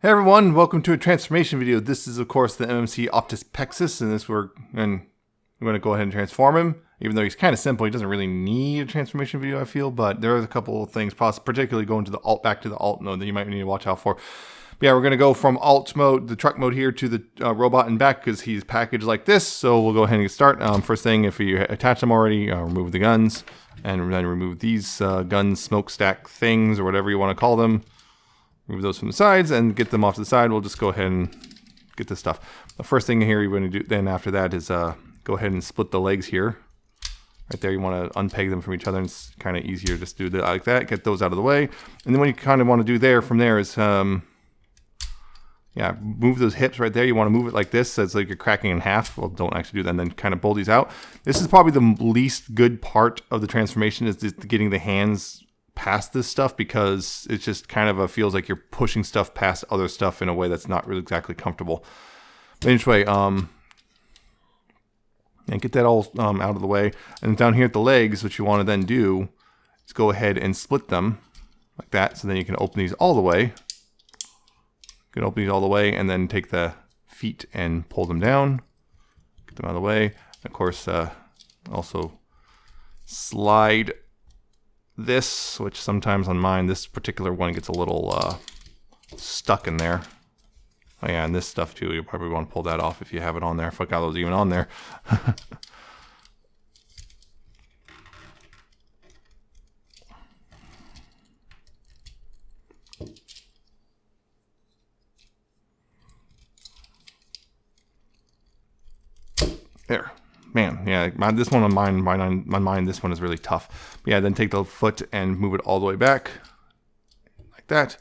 Hey everyone, welcome to a transformation video. This is of course the MMC Optus Pexus, and we're going to go ahead and transform him. Even though he's kind of simple, he doesn't really need a transformation video, I feel, but there are a couple of things, particularly going to the back to the alt mode that you might need to watch out for. But yeah, we're going to go from alt mode, the truck mode here, to the robot and back because he's packaged like this. So we'll go ahead and get started. First thing, if you attach them already, remove the guns, and then remove these gun smokestack things or whatever you want to call them. Remove those from the sides and get them off to the side. We'll just go ahead and get this stuff. The first thing here you're going to do then after that is go ahead and split the legs here. Right there, you want to unpeg them from each other. And it's kind of easier just to do that like that. Get those out of the way. And then what you kind of want to do there from there is, move those hips right there. You want to move it like this. So it's like you're cracking in half. Well, don't actually do that. And then kind of pull these out. This is probably the least good part of the transformation is just getting the hands past this stuff, because it just kind of feels like you're pushing stuff past other stuff in a way that's not really exactly comfortable. But anyway, and get that all out of the way. And down here at the legs, what you want to then do is go ahead and split them like that. So then you can open these all the way. You can open these all the way and then take the feet and pull them down. Get them out of the way. And of course, also slide this, which sometimes on mine, this particular one gets a little stuck in there. Oh yeah, and this stuff too, you probably want to pull that off if you have it on there. I forgot it was even on there. There. Man, yeah, this one on mine, this one is really tough. But yeah, then take the foot and move it all the way back, like that.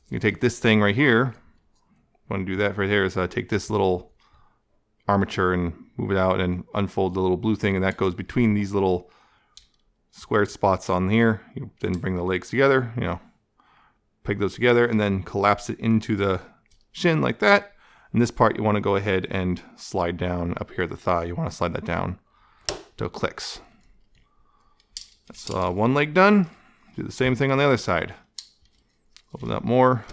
You take this thing right here. Want to do that right here is take this little armature and move it out and unfold the little blue thing, and that goes between these little square spots on here. You then bring the legs together, peg those together, and then collapse it into the shin like that. And this part you want to go ahead and slide down up here at the thigh. You want to slide that down till it clicks. That's one leg done. Do the same thing on the other side. Open up more.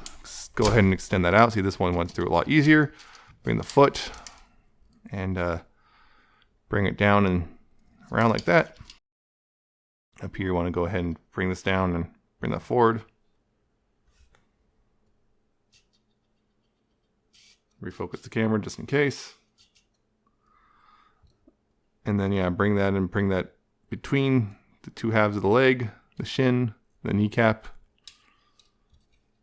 Go ahead and extend that out. See, this one went through a lot easier. Bring the foot and bring it down and around like that. Up here you want to go ahead and bring this down and bring that forward. Refocus the camera just in case. And then, bring that between the two halves of the leg, the shin, the kneecap.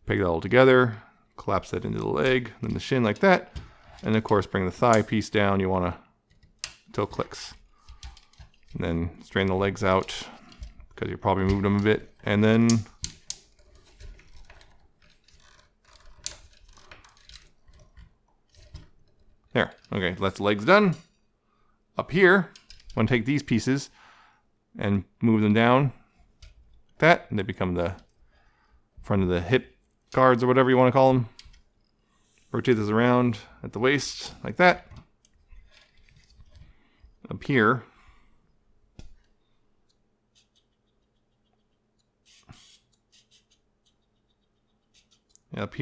Peg that all together, collapse that into the leg, then the shin like that. And of course, bring the thigh piece down. You want to until it clicks. And then strain the legs out because you probably moved them a bit. And then there. Okay, that's the legs done. Up here, I'm going to take these pieces and move them down like that, and they become the front of the hip guards or whatever you want to call them. Rotate this around at the waist like that. Up here,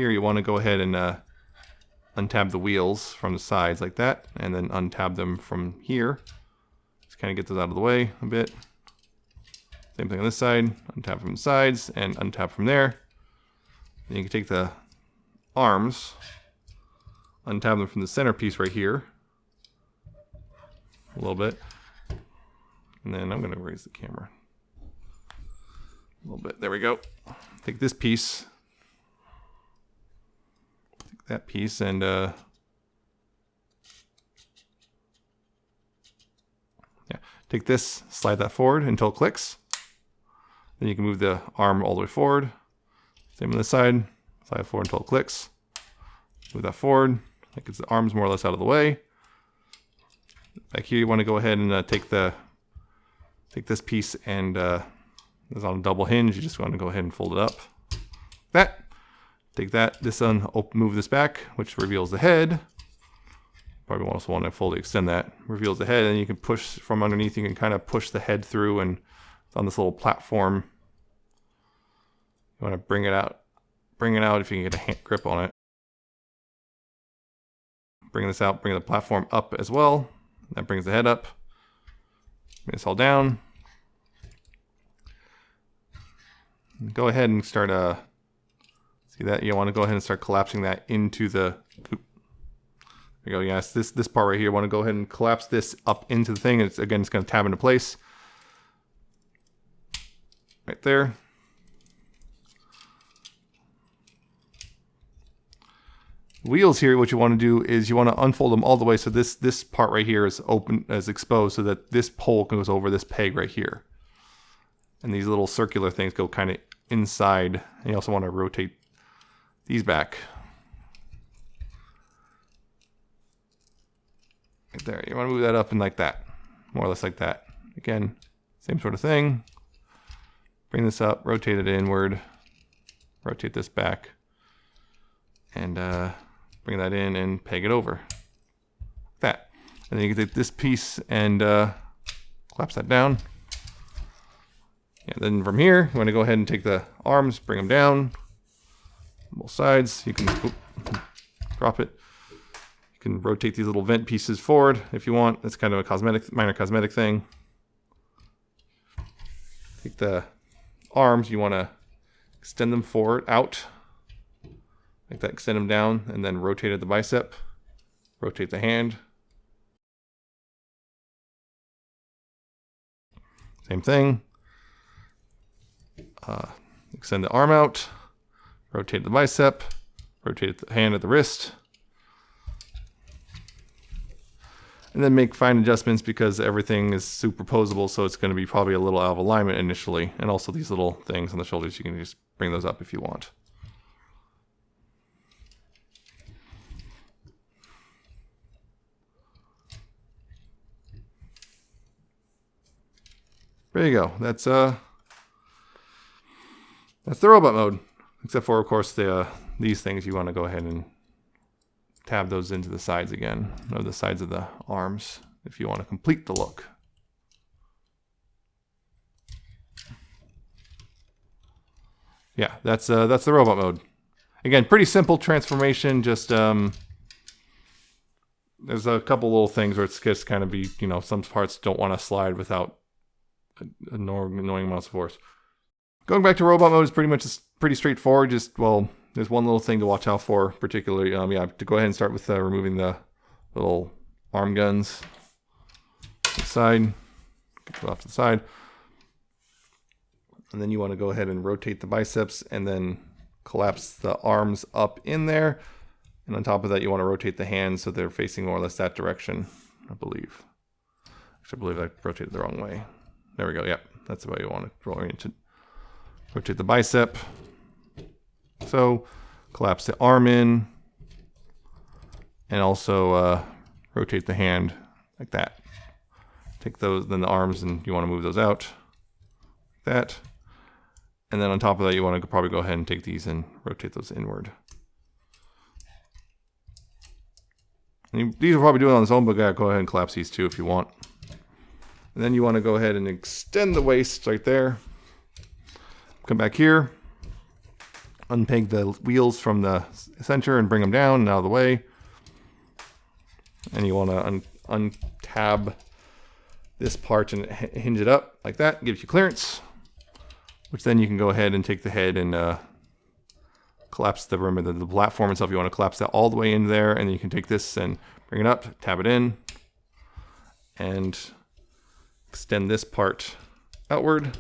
you want to go ahead and untab the wheels from the sides like that, and then untab them from here. Just kind of get those out of the way a bit. Same thing on this side. Untap from the sides and untap from there. Then you can take the arms, untab them from the center piece right here a little bit, and then I'm going to raise the camera a little bit. There we go. Take this piece, that piece, and take this, slide that forward until it clicks. Then you can move the arm all the way forward. Same on this side, slide it forward until it clicks. Move that forward, that gets the arms more or less out of the way. Back here, you want to go ahead and take this piece, and it's on a double hinge. You just want to go ahead and fold it up. That. Take that, move this back, which reveals the head. Probably also want to fully extend that. Reveals the head, and you can push from underneath. You can kind of push the head through, and it's on this little platform. You want to bring it out if you can get a hand grip on it. bring this out, bring the platform up as well. That brings the head up. Bring this all down. Go ahead and start, see that? You want to go ahead and start collapsing that into the, there you go, yes, this part right here, you want to go ahead and collapse this up into the thing. It's going to tab into place. Right there. Wheels here, what you want to do is you want to unfold them all the way so this part right here is open, as exposed, so that this pole goes over this peg right here. And these little circular things go kind of inside. And you also want to rotate these back. Right there. You want to move that up and like that. More or less like that. Again, same sort of thing. Bring this up, rotate it inward. Rotate this back. And bring that in and peg it over. Like that. And then you can take this piece and collapse that down. And then from here, you want to go ahead and take the arms, bring them down, both sides. You can drop it. You can rotate these little vent pieces forward if you want. It's kind of a minor cosmetic thing. Take the arms, you want to extend them forward, out, like that. Extend them down, and then rotate at the bicep. Rotate the hand. Same thing. Extend the arm out, rotate the bicep, rotate the hand at the wrist, and then make fine adjustments because everything is superposable, so it's going to be probably a little out of alignment initially. And also these little things on the shoulders, you can just bring those up if you want. There you go. That's the robot mode, except for, of course, these things. You want to go ahead and tab those into the sides again, or the sides of the arms, if you want to complete the look. Yeah, that's the robot mode. Again, pretty simple transformation. Just there's a couple little things where it's just kind of be, you know, some parts don't want to slide without annoying amounts of force. Going back to robot mode is pretty straightforward. Just, well, there's one little thing to watch out for, particularly. Yeah, to go ahead and start with removing the little arm guns. To the side, go off to the side, and then you want to go ahead and rotate the biceps, and then collapse the arms up in there. And on top of that, you want to rotate the hands so they're facing more or less that direction, I believe. Actually, I believe I rotated the wrong way. There we go. Yep, that's the way you want to orient it. Rotate the bicep. So collapse the arm in, and also rotate the hand like that. Take those, then the arms, and you want to move those out like that. And then on top of that, you want to probably go ahead and take these and rotate those inward. And these are probably doing on its own, but go ahead and collapse these too if you want. And then you want to go ahead and extend the waist right there. Come back here, unpeg the wheels from the center and bring them down and out of the way. And you want to untab this part and hinge it up like that. Gives you clearance, which then you can go ahead and take the head and collapse the rim of the platform itself. You want to collapse that all the way in there, and then you can take this and bring it up, tab it in, and extend this part outward.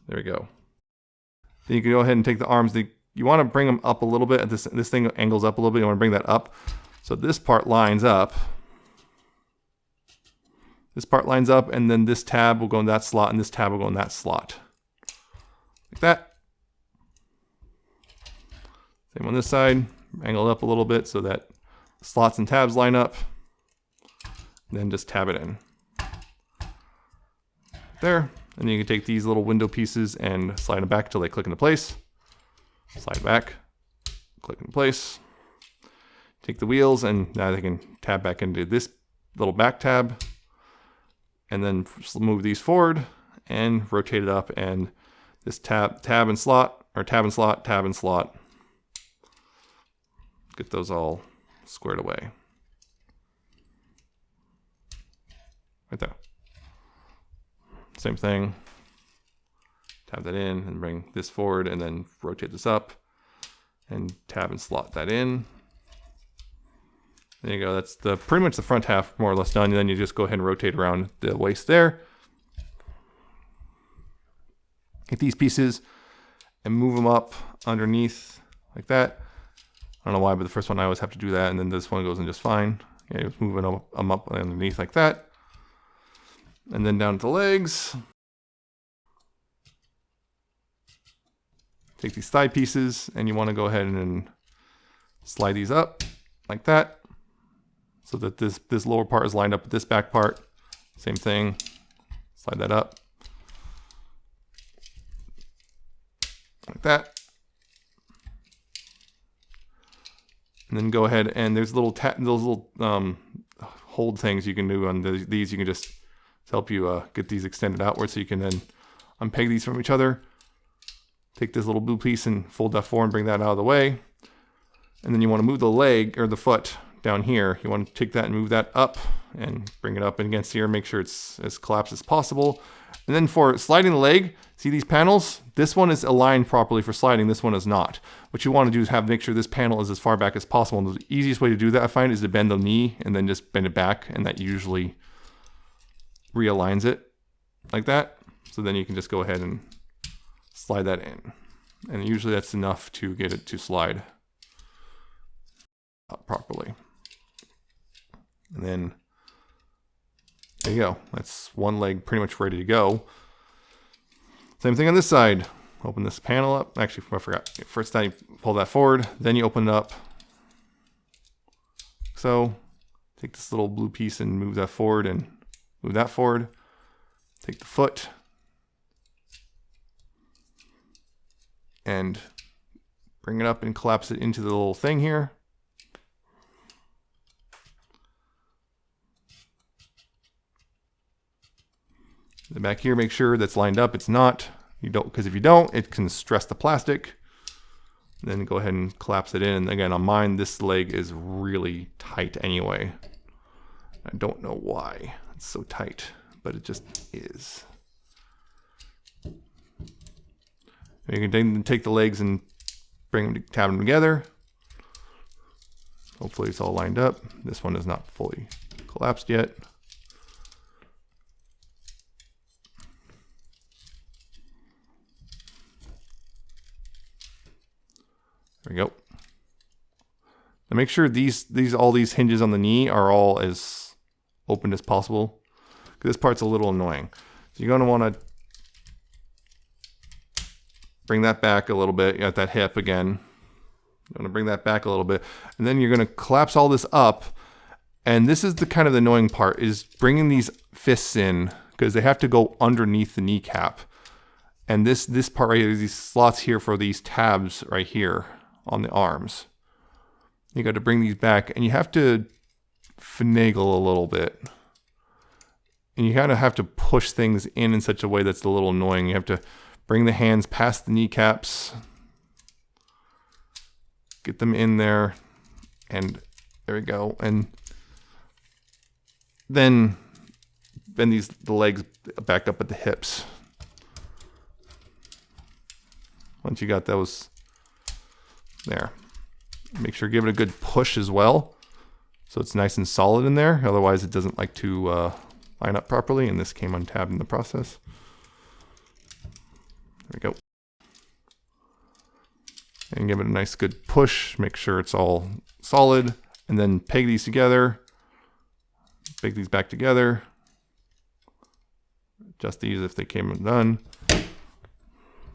There we go. Then you can go ahead and take the arms. You want to bring them up a little bit. This thing angles up a little bit. You want to bring that up. So this part lines up. This part lines up, and then this tab will go in that slot, and this tab will go in that slot. Like that. Same on this side. Angle it up a little bit so that slots and tabs line up. And then just tab it in. There. And you can take these little window pieces and slide them back until they click into place. Slide back, click into place. Take the wheels, and now they can tab back into this little back tab. And then move these forward and rotate it up, and this tab and slot, or tab and slot, tab and slot. Get those all squared away. Right there. Same thing. Tab that in and bring this forward and then rotate this up and tab and slot that in. There you go. That's pretty much the front half more or less done. And then you just go ahead and rotate around the waist there. Get these pieces and move them up underneath like that. I don't know why, but the first one I always have to do that. And then this one goes in just fine. Yeah, just moving them up underneath like that. And then down to the legs. Take these thigh pieces and you want to go ahead and slide these up like that. So that this lower part is lined up with this back part. Same thing. Slide that up. Like that. And then go ahead and there's those little hold things you can do on these. You can just help you get these extended outward, so you can then unpeg these from each other. Take this little blue piece and fold that forward and bring that out of the way. And then you want to move the leg or the foot down here. You want to take that and move that up and bring it up against here. Make sure it's as collapsed as possible. And then for sliding the leg, see these panels? This one is aligned properly for sliding. This one is not. What you want to do is make sure this panel is as far back as possible. And the easiest way to do that, I find, is to bend the knee and then just bend it back. And that usually realigns it like that. So then you can just go ahead and slide that in. And usually that's enough to get it to slide up properly. And then there you go. That's one leg pretty much ready to go. Same thing on this side. Open this panel up. Actually, I forgot. First time you pull that forward, then you open it up. So take this little blue piece and move that forward and move that forward. Take the foot and bring it up and collapse it into the little thing here. The back here, make sure that's lined up. It's not. You don't, because if you don't, it can stress the plastic. Then go ahead and collapse it in. And again, on mine, this leg is really tight anyway. I don't know why it's so tight, but it just is. You can then take the legs and bring them, tab them together. Hopefully it's all lined up. This one is not fully collapsed yet. There we go. Now make sure all these hinges on the knee are all as open as possible, because this part's a little annoying. So you're going to want to bring that back a little bit at that hip again. I'm going to bring that back a little bit, and then you're going to collapse all this up. And this is the kind of the annoying part, is bringing these fists in, because they have to go underneath the kneecap. And this part right here, these slots here for these tabs right here on the arms. You got to bring these back, and you have to finagle a little bit. And you kind of have to push things in such a way that's a little annoying. You have to bring the hands past the kneecaps, get them in there, and there we go. And then bend the legs back up at the hips. Once you got those there, make sure give it a good push as well, so it's nice and solid in there. Otherwise, it doesn't like to line up properly, and this came untabbed in the process. There we go. And give it a nice good push. Make sure it's all solid, and then peg these together. Peg these back together. Adjust these if they came undone.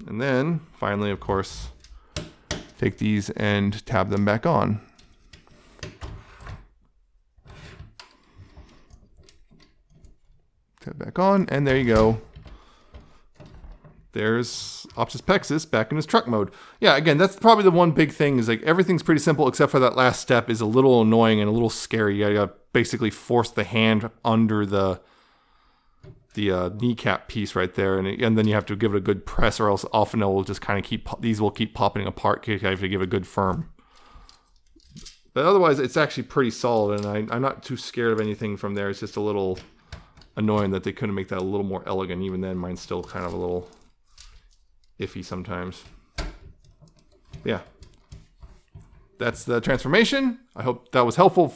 And then finally, of course, take these and tab them back on. Tab back on, and there you go. There's Optus Pexus back in his truck mode. Yeah, again, that's probably the one big thing, is like everything's pretty simple except for that last step is a little annoying and a little scary. You gotta basically force the hand under the kneecap piece right there, and then you have to give it a good press, or else often it will just kind of these will keep popping apart. You have to give a good firm But otherwise, it's actually pretty solid, and I'm not too scared of anything from there. It's just a little annoying that they couldn't make that a little more elegant. Even then, mine's still kind of a little iffy sometimes. Yeah. That's the transformation. I hope that was helpful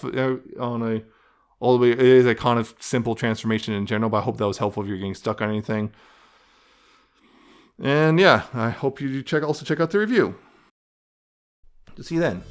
all the way. It is a kind of simple transformation in general, but I hope that was helpful if you're getting stuck on anything. And yeah, I hope you also check out the review. See you then.